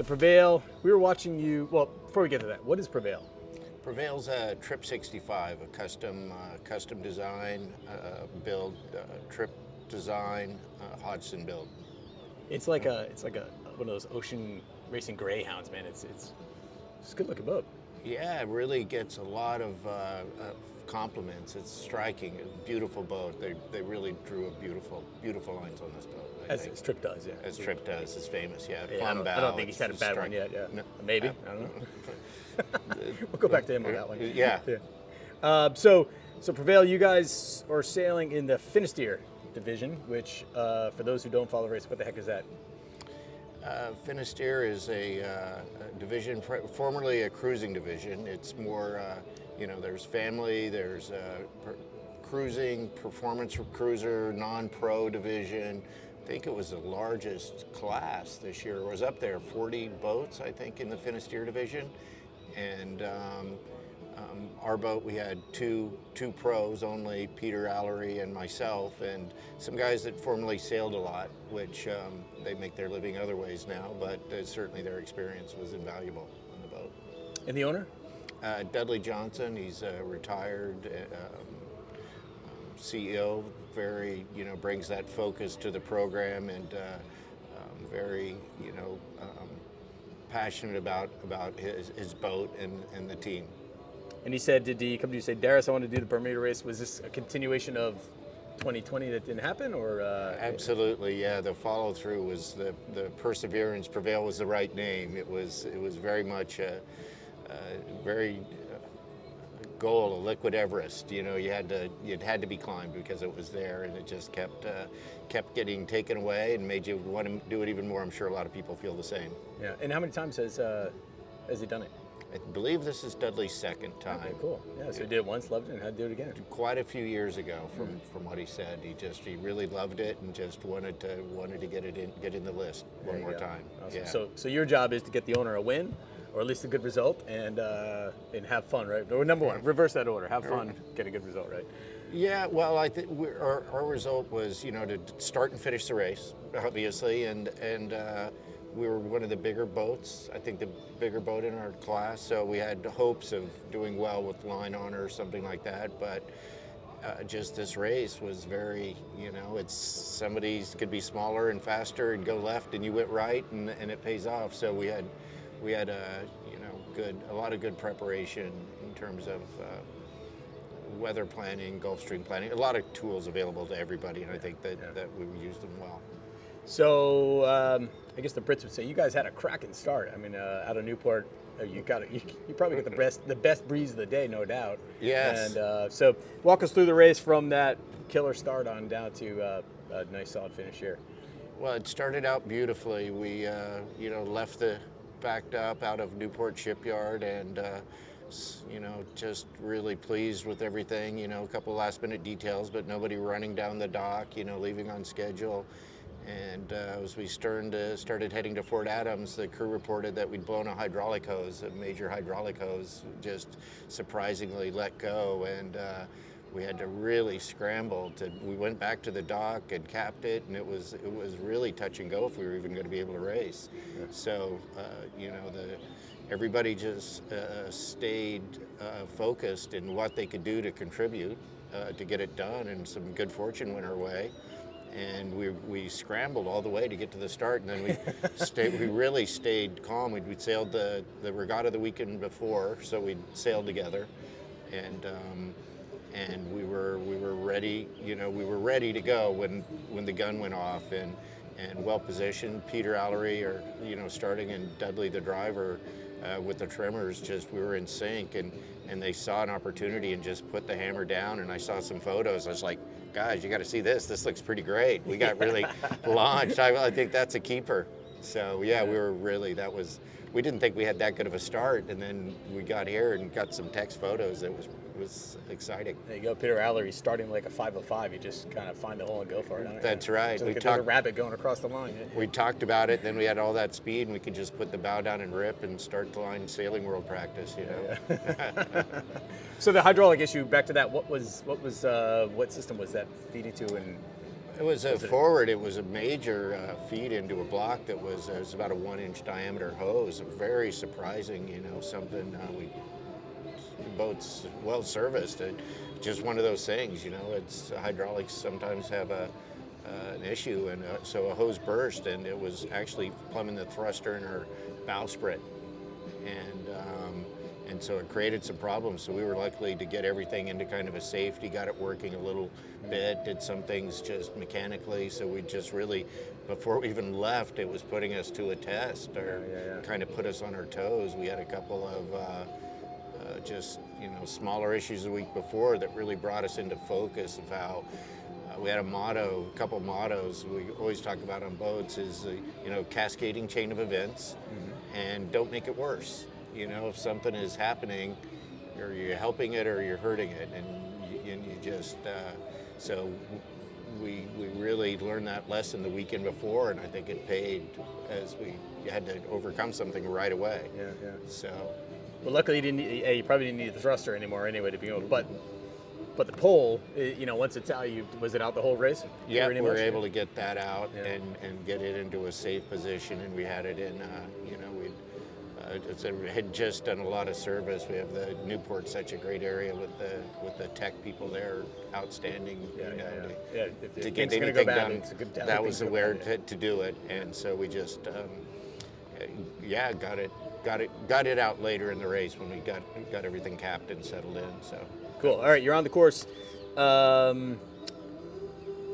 Prevail, we were watching you. Well, before we get to that, what is Prevail? Prevail's a Tripp 65, a custom design build, Tripp design, Hodgson build. It's like a one of those ocean racing greyhounds, man. It's a good looking boat. Yeah, it really gets a lot of compliments. It's striking, a beautiful boat. They really drew a beautiful lines on this boat. As Tripp does, yeah. As Tripp does, it's famous, yeah. I don't think he's had a bad one yet. Yeah, no, maybe. I don't know. We'll go back to him on that one. Yeah. So Prevail, you guys are sailing in the Finisterre division, which for those who don't follow the race, what the heck is that? Finisterre is a division, formerly a cruising division. It's more, there's family, there's cruising, performance cruiser, non-pro division. I think it was the largest class this year. It was up there, 40 boats, I think, in the Finisterre division. And our boat, we had two pros only, Peter Allery and myself, and some guys that formerly sailed a lot, which they make their living other ways now, but certainly their experience was invaluable on the boat. And the owner? Dudley Johnson. He's a retired CEO, very, brings that focus to the program, and very, passionate about his boat and the team. And he said, did he come to you and say, Darris, I want to do the Bermuda race? Was this a continuation of 2020 that didn't happen, or? Absolutely, yeah. The follow through was the perseverance. Prevail was the right name. It was very much a very goal, a liquid Everest. It had to be climbed because it was there, and it just kept getting taken away and made you want to do it even more. I'm sure a lot of people feel the same. Yeah. And how many times has he done it? I believe this is Dudley's second time. Okay, cool. Yeah, so he did it once, loved it, and had to do it again. Quite a few years ago, from what he said, he really loved it and just wanted to get in the list one more time. Awesome. Yeah. So your job is to get the owner a win, or at least a good result, and have fun, right? Or number one, reverse that order. Have fun, get a good result, right? Yeah. Well, I think our result was to start and finish the race, obviously, and we were one of the bigger boats, I think the bigger boat in our class, so we had hopes of doing well with line honor or something like that, but just this race was very, it's somebody's could be smaller and faster and go left and you went right, and it pays off. So we had a lot of good preparation in terms of weather planning, Gulf Stream planning, a lot of tools available to everybody, and I think that we used them well. So I guess the Brits would say you guys had a cracking start. I mean, out of Newport, you probably got the best breeze of the day, no doubt. Yes. And so walk us through the race from that killer start on down to a nice solid finish here. Well, it started out beautifully. We backed up out of Newport Shipyard, and just really pleased with everything. A couple last minute details, but nobody running down the dock. Leaving on schedule. And as we started heading to Fort Adams, the crew reported that we'd blown a hydraulic hose, a major hydraulic hose, just surprisingly let go, and we had to really scramble. We went back to the dock and capped it, and it was really touch and go if we were even going to be able to race. Yeah. So everybody just stayed focused in what they could do to contribute to get it done, and some good fortune went our way. And we scrambled all the way to get to the start, and then we really stayed calm. We'd sailed the regatta the weekend before, so we'd sailed together, and we were ready. We were ready to go when the gun went off, and well positioned. Peter Allery, starting, and Dudley the driver, with the trimmers, we were in sync, and they saw an opportunity and just put the hammer down. And I saw some photos. I was like, guys, you got to see this. This looks pretty great. We got really launched. I think that's a keeper. So yeah, we didn't think we had that good of a start, and then we got here and got some text photos. It was exciting. There you go, Peter Allery starting like a 5:05. You just kind of find the hole and go for it. That's right. We talked a rabbit going across the line. We talked about it. Then we had all that speed, and we could just put the bow down and rip and start the line sailing world practice. Yeah. So the hydraulic issue. Back to that. What system was that feeding to? And It was a forward. It was a major feed into a block that was it was about a 1-inch diameter hose. Very surprising, you know, something the boat's well serviced. Just one of those things, you know. It's hydraulics sometimes have an issue, and so a hose burst, and it was actually plumbing the thruster in our bowsprit, and so it created some problems. So we were lucky to get everything into kind of a safety, got it working a little bit, did some things just mechanically. So we just really, before we even left, it was putting us to a test, or kind of put us on our toes. We had a couple of just, you know, smaller issues the week before that really brought us into focus of how we had a couple mottos we always talk about on boats is, you know, cascading chain of events, and don't make it worse. You know, if something is happening, or you're helping it or you're hurting it, and you just, so we really learned that lesson the weekend before, and I think it paid as we had to overcome something right away. Yeah. So. Well, luckily you probably didn't need the thruster anymore anyway to begin with, but the pole, you know, once it's out, was it out the whole race? Yeah, we were able to get that out and get it into a safe position, and we had it in, you know, we had just done a lot of service. We have the Newport's such a great area with the tech people there, outstanding. To get anything done, that was the way to do it, and so we just, got it out later in the race when we got everything capped and settled in. So cool. All right, you're on the course. Down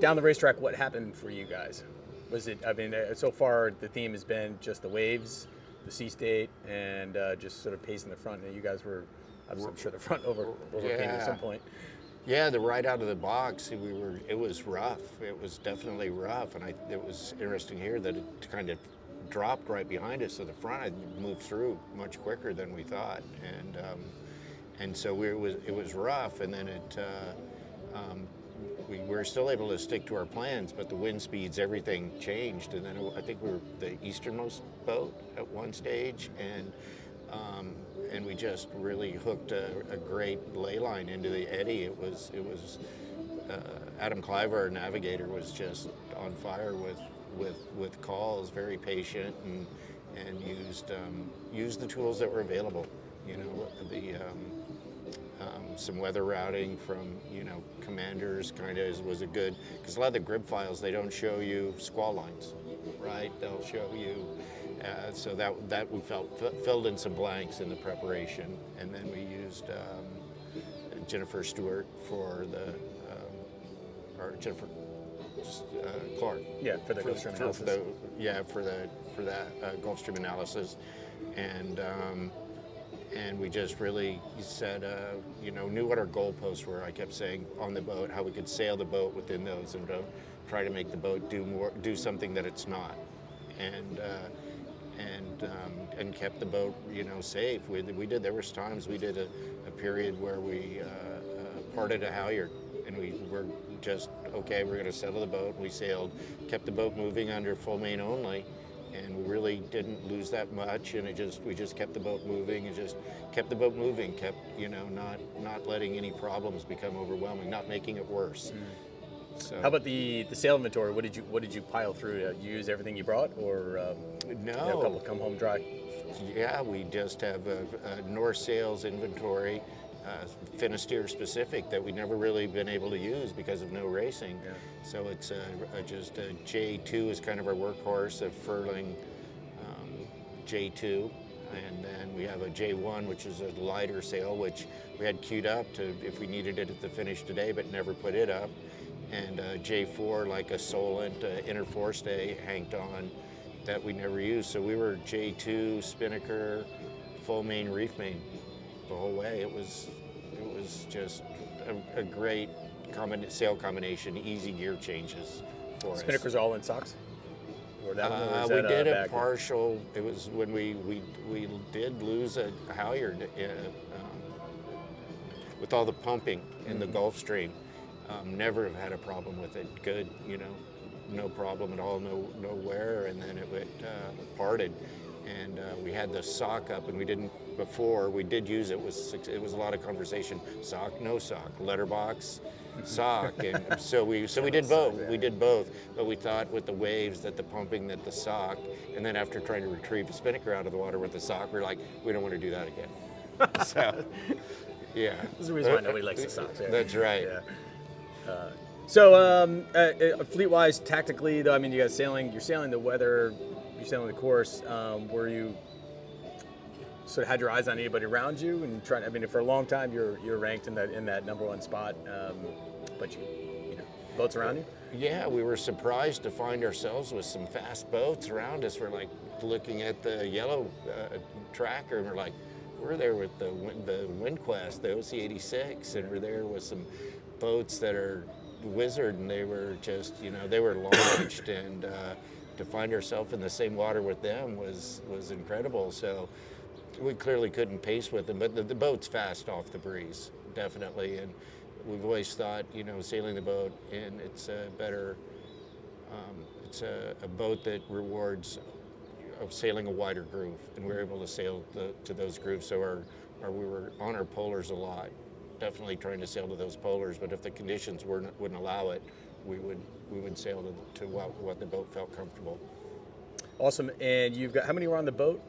the racetrack, what happened for you guys? Was it? I mean, so far the theme has been just the waves, the sea state, and just sort of pacing the front. And you guys were, I'm sure the front overcame at some point. Yeah, the right out of the box, it was rough. It was definitely rough, and it was interesting here that it kind of dropped right behind us. So the front had moved through much quicker than we thought, and so it was rough, and then we were still able to stick to our plans, but the wind speeds, everything changed, and then I think we were the easternmost boat at one stage, and we just really hooked a great ley line into the eddy. It was Adam Clive, our navigator, was just on fire with calls, very patient, and used the tools that were available. You know, some weather routing from, you know, commanders kind of was a good, because a lot of the grid files, they don't show you squall lines, right? They'll show you, so that we filled in some blanks in the preparation, and then we used Jennifer Stewart for or Jennifer Clark. Yeah, for the Gulfstream analysis. For that Gulfstream analysis, and we just really said, you know, knew what our goalposts were. I kept saying on the boat how we could sail the boat within those, and don't try to make the boat do something that it's not, and kept the boat, you know, safe. There was times we did a period where we parted a halyard, and we were just, okay, we're going to settle the boat. We sailed, kept the boat moving under full main only, and we really didn't lose that much, and we just kept the boat moving, and just kept the boat moving, kept, you know, not letting any problems become overwhelming, not making it worse. So. How about the sail inventory? What did you pile through? Did you use everything you brought, or no? Come home dry. Yeah, we just have a North Sails inventory, Finisterre specific, that we've never really been able to use because of no racing. Yeah. So it's just a J2 is kind of our workhorse, a Furling J2, and then we have a J1, which is a lighter sail, which we had queued up to if we needed it at the finish today, but never put it up. And J4, like a Solent inner forestay hanked on, that we never used. So we were J2, spinnaker, full main, reef main the whole way. It was just a great sail combination, easy gear changes for us. Spinnakers all in socks? Or that we did a partial. It was when we did lose a halyard with all the pumping in the Gulf Stream. Never have had a problem with it. Good, you know, no problem at all, no wear, and then it parted, and we had the sock up, and we didn't before. We did use it. It was a lot of conversation. Sock, no sock, letterbox. sock, and so we did both. We did both, but we thought with the waves that the pumping, that the sock, and then after trying to retrieve a spinnaker out of the water with the sock, we're like, we don't want to do that again. So, yeah. There's a reason why nobody likes the socks. Yeah. That's right. Yeah. So, fleet-wise, tactically, though, I mean, you guys you're sailing the weather, you're sailing the course. Were you sort of had your eyes on anybody around you and trying? I mean, for a long time, you're ranked in that number one spot, but you know, boats around you. Yeah, we were surprised to find ourselves with some fast boats around us. We're like looking at the yellow tracker, and we're there with the WindQuest, the OC-86, and we're there with some boats that are Wizard, and they were just, they were launched, and to find ourselves in the same water with them was incredible. So we clearly couldn't pace with them, but the boat's fast off the breeze, definitely. And we've always thought, sailing the boat, and it's a better, it's a boat that rewards of sailing a wider groove, and we're able to sail to those grooves. So we were on our polars a lot, definitely trying to sail to those polars. But if the conditions wouldn't allow it, we would sail to what the boat felt comfortable. Awesome. And you've got, how many were on the boat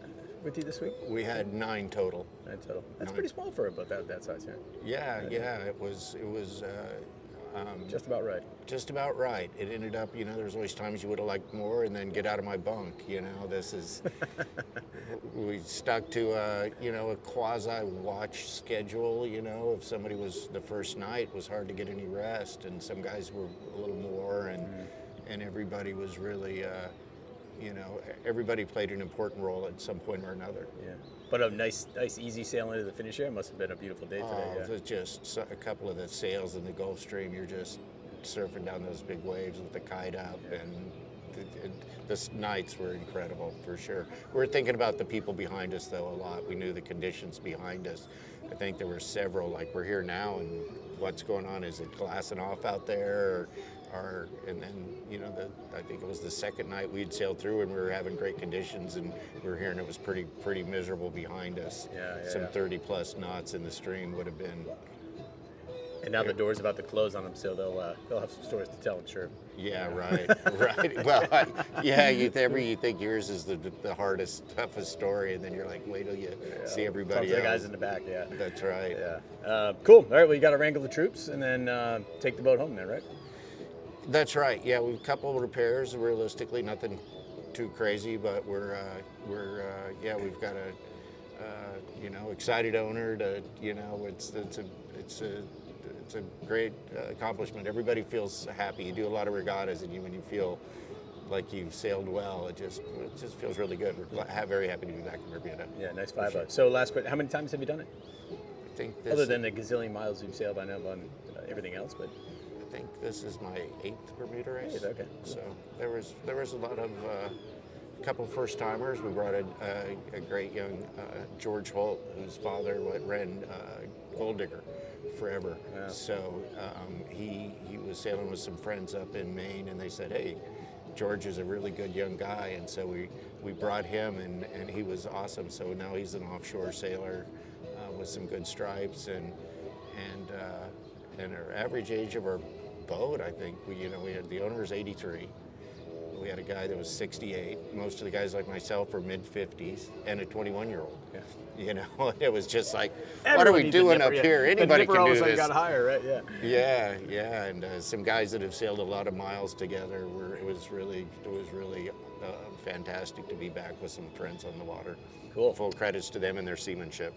with you this week? We had 9 total. 9 total. That's pretty small for a boat that size, yeah. Yeah, it was just about right. Just about right. It ended up, there's always times you would have liked more, and then get out of my bunk. This is, we stuck to a quasi-watch schedule. If somebody was, the first night was hard to get any rest, and some guys were a little more, and everybody was really, everybody played an important role at some point or another. Yeah. But a nice, easy sail into the finish here. Must have been a beautiful day today. Yeah. It was just a couple of the sails in the Gulf Stream. You're just surfing down those big waves with the kite up, and the nights were incredible for sure. We were thinking about the people behind us though a lot. We knew the conditions behind us. I think there were several, like we're here now, and what's going on? Is it glassing off out there? And then, I think it was the second night we'd sailed through, and we were having great conditions, and we were hearing it was pretty miserable behind us. Some 30+ knots in the stream would have been. And now the door's about to close on them, so they'll have some stories to tell, I'm sure. Yeah, right, right. Well, you think yours is the hardest, toughest story, and then you're like, wait till you see everybody else. The guys in the back, yeah. That's right. Yeah. Cool. All right. Well, you got to wrangle the troops and then take the boat home, then, right? That's right. Yeah, we've a couple of repairs. Realistically, nothing too crazy, but we've got a excited owner to it's a great accomplishment. Everybody feels happy. You do a lot of regattas, and when you feel like you've sailed well, it just feels really good. We're very happy to be back in Bermuda. Yeah, nice 5 sure. So last question: how many times have you done it? I think other than the gazillion miles you've sailed, I know on everything else, but. I think this is my 8th Bermuda race. Okay. So there was a lot of a couple first timers. We brought a great young George Holt, whose father ran Gold Digger forever. Yeah. So he was sailing with some friends up in Maine, and they said, hey, George is a really good young guy, and so we brought him, and he was awesome. So now he's an offshore sailor with some good stripes, and our average age of our boat, I think we had the owner's 83. We had a guy that was 68. Most of the guys like myself were mid-50s, and a 21-year-old. Yeah. It was just like, what are we doing up here? Anybody can do this. Got higher, right? Yeah. Yeah. And some guys that have sailed a lot of miles together. It was really fantastic to be back with some friends on the water. Cool. Full credits to them and their seamanship.